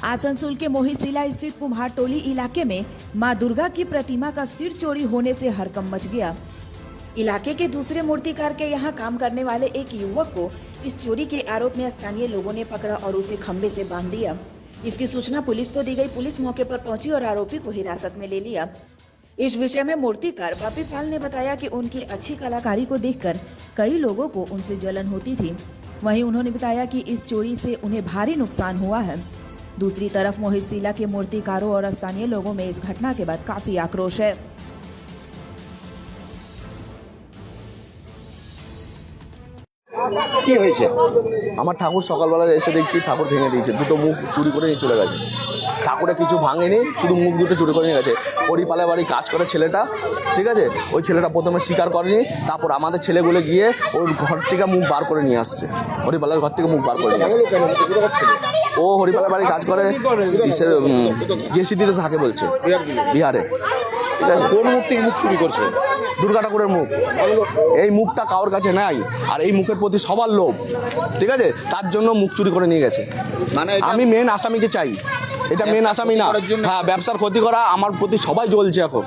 आसनसोल के मोहिसीला स्थित कुम्हार टोली इलाके में मां दुर्गा की प्रतिमा का सिर चोरी होने से हड़कंप मच गया। इलाके के दूसरे मूर्तिकार के यहां काम करने वाले एक युवक को इस चोरी के आरोप में स्थानीय लोगों ने पकड़ा और उसे खंबे से बांध दिया। इसकी सूचना पुलिस को दी गई। पुलिस मौके पर पहुंची और आरोपी को हिरासत में ले लिया। इस विषय में मूर्तिकार बापी पाल ने बताया कि उनकी अच्छी कलाकारी को देखकर कई लोगों को उनसे जलन होती थी। वहीं उन्होंने बताया कि इस चोरी से उन्हें भारी नुकसान हुआ है। दूसरी तरफ मोहिसीला के मूर्तिकारों और स्थानीय लोगों में इस घटना के बाद काफी आक्रोश है। কি হয়েছে? আমার ঠাকুর সকালবেলা এসে দেখছি ঠাকুর ভেঙে দিয়েছে, দুটো মুখ চুরি করে নিয়ে চলে গেছে। ঠাকুরে কিছু ভাঙেনি, শুধু মুখ দুটো চুরি করে নিয়ে গেছে। হরিপালের বাড়ি কাজ করে ছেলেটা, ঠিক আছে, ওই ছেলেটা প্রথমে স্বীকার করেনি, তারপর আমাদের ছেলেগুলো গিয়ে ওর ঘর থেকে মুখ বার করে নিয়ে আসছে। হরিপালের ঘর থেকে মুখ বার করে নিয়ে আসছে। ও হরিপালের বাড়ি কাজ করে, জেসিটিতে থাকে বলছে, বিহারে। ঠিক আছে, কোন মূর্তির মুখ চুরি করছে? দুর্গা ঠাকুরের মুখ। এই মুখটা কারোর কাছে নাই, আর এই মুখের প্রতি সবার লোভ, ঠিক আছে, তার জন্য মুখ চুরি করে নিয়ে গেছে। মানে আমি মেন আসামিকে চাই, এটা মেন আসামি না। হ্যাঁ, ব্যবসার ক্ষতি করা আমার প্রতি সবাই জ্বলছে এখন।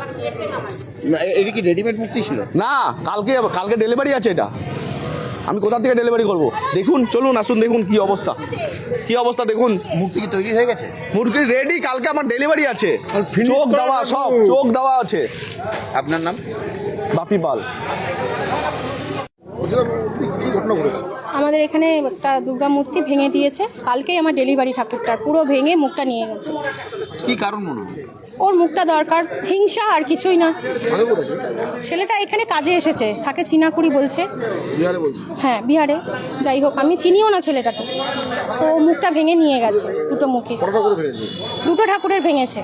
এটা কি রেডিমেড মূর্তি ছিল? না, কালকে ডেলিভারি আছে। এটা আমি কোথা থেকে ডেলিভারি করব? দেখুন, চলুন আসুন, দেখুন কি অবস্থা দেখুন। মূর্তি কি তৈরি হয়ে গেছে? মূর্তি রেডি, কালকে আমার ডেলিভারি আছে, চোখ দেওয়া, সব চোখ দেওয়া আছে। আপনার নাম? বাপি পাল। আমাদের এখানে একটা দুর্গা মূর্তি ভেঙে দিয়েছে। কালকেই আমার ডেলিভারি ঠাকুরটার পুরো ভেঙে মুখটা নিয়ে গেছে। কি কারণ মনে হয়? ওর মুখটা দরকার, হিংসা আর কিছুই না। ছেলেটা এখানে কাজে এসেছে, থাকে চিনাকুড়ি বলছে। হ্যাঁ, বিহারে। যাই হোক, আমি চিনিও না ছেলেটাকে। তো মুখটা ভেঙে নিয়ে গেছে, দুটো মুখে। দুটো ঠাকুরের ভেঙেছে।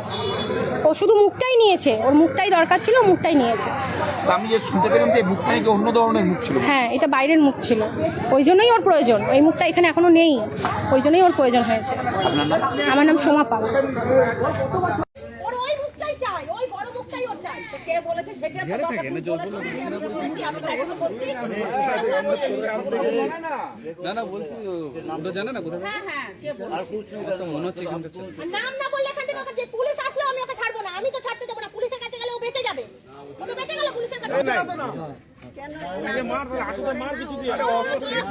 ও শুধু মুখটাই নিয়েছে, ওর মুখটাই দরকার ছিল, মুখটাই নিয়েছে। আমি যে শুনতে পেলাম যে মুখটা নাকি অন্য ধরনের মুখ ছিল। হ্যাঁ, এটা বাইরের মুখ ছিল, ওই জন্যই ওর প্রয়োজন। এই মুখটা এখানে এখনো নেই, ওই জন্যই ওর প্রয়োজন হয়েছে। আমার নাম সোমা পাল। না বলছি ওটা জানে না কোথায়। মনে হচ্ছে নাম না বললে এখান থেকে যে পুলিশ আসলে আমি ওকে ছাড়বো না। আমি তো ছাড়তে দেবো না। পুলিশের কাছে গেলে ও বেঁচে যাবে। ও তো বেঁচে গেল পুলিশের কাছে।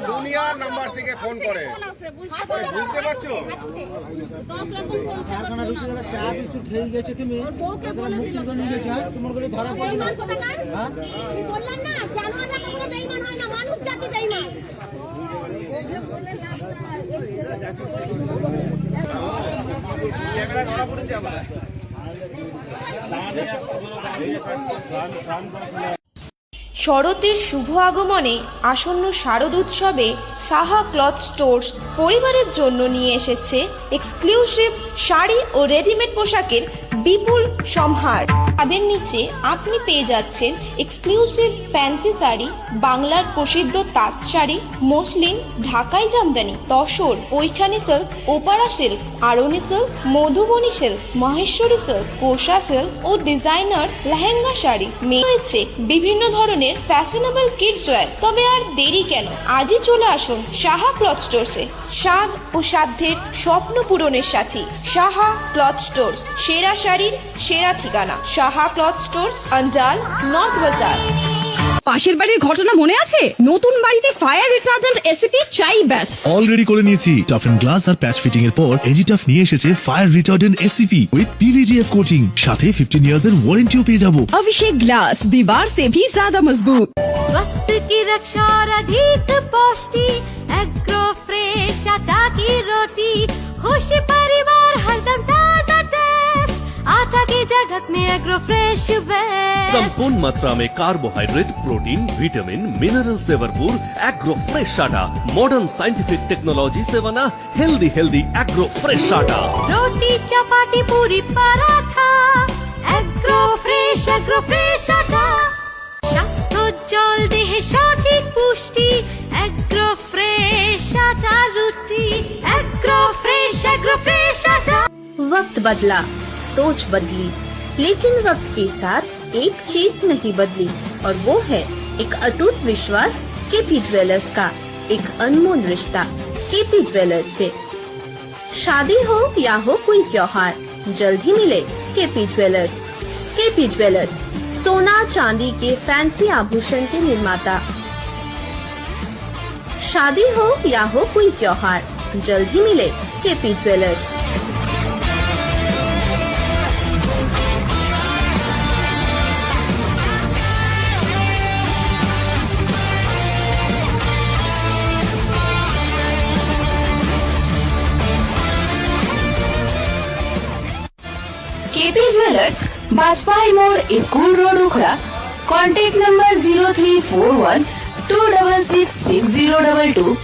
দুনিয়ার নাম্বার থেকে ফোন করে, বুঝতে পারছো? বললাম না, জানোয়াররা কখনো বেঈমান হয় না, মানুষ জাতি বেঈমান। শরতের শুভ আগমনে আসন্ন শারদ উৎসবে সাহা ক্লথ স্টোর্স পরিবারের জন্য নিয়ে এসেছে এক্সক্লুসিভ শাড়ি ও রেডিমেড পোশাকের বিপুল সম্ভার। তাদের নিচে আপনি পেয়ে যাচ্ছেন এক্সক্লুসিভ ফ্যান্সি শাড়ি, বাংলার প্রসিদ্ধ তাঁত শাড়ি, মসলিন, ঢাকাই জামদানি, তসর, পৈঠানি সিল্ক, ওপারা silk, Arni silk, Madhubani silk, Maheshwari silk, Kosa silk ও ডিজাইনার লেহেঙ্গা শাড়ি। রয়েছে বিভিন্ন ধরনের ফ্যাশনেবল কিডস ওয়্যার। তবে আর দেরি কেন, আজই চলে আসুন সাহা ক্লথ স্টোর্সে। স্বাদ ও সাধ্যের স্বপ্ন পূরণের সাথী সাহা ক্লথ স্টোর্স, সেরা শাড়ির সেরা ঠিকানা। সাহা ক্লথ স্টোর্স, অঞ্জাল, নর্থ বাজার। পাশের বাড়ির ঘটনা মনে আছে? নতুন বাড়িতে ফায়ার রিটার্ডেন্ট এসিপি চাই ব্যাস। অলরেডি করে নিয়েছি। টাফ এন্ড গ্লাস আর প্যাচ ফিটিং এর পর এজিটাফ নিয়ে এসেছে fire retardant ACP with PVDF coating, সাথে 15 ইয়ার্স এর ওয়ারেন্টিও পেয়ে যাবো। अभिषेक ग्लास, दीवार से भी ज्यादा मजबूत। स्वास्थ्य की रक्षा और अधिक पौष्टि, एग्रो फ्रेश आटा की रोटी, खुशी परिवार हरदम ताजा टेस्ट, आटा की जगत में एग्रो फ्रेश बेस्ट। संपूर्ण मात्रा में कार्बोहाइड्रेट, प्रोटीन, विटामिन, मिनरल से भरपूर एग्रो फ्रेश आटा, मॉडर्न साइंटिफिक टेक्नोलॉजी से बना हेल्दी एग्रो फ्रेश आटा। रोटी, चपाती, पूरी, पराठा, एग्रो फ्रेश आटा। স্বাস্থ্য জল দেহে সঠিক পুষ্টি, एग्रो फ्रेश आटा रोटी, एग्रो फ्रेश आटा। वक्त बदला, सोच बदली, लेकिन वक्त के साथ एक चीज नहीं बदली, और वो है एक अटूट विश्वास केपी ज्वेलर्स का, एक अनमोल रिश्ता केपी ज्वेलर्स से। शादी हो या हो कोई त्योहार, जल्द ही मिले केपी ज्वेलर्स। केपी ज्वेलर्स, सोना चांदी के फैंसी आभूषण के निर्माता। शादी हो या हो कोई त्योहार, जल्द ही मिले KP jewellers. KP jewellers, Bajpai मोड़, school road, Ukhra. Contact number 0341 2666022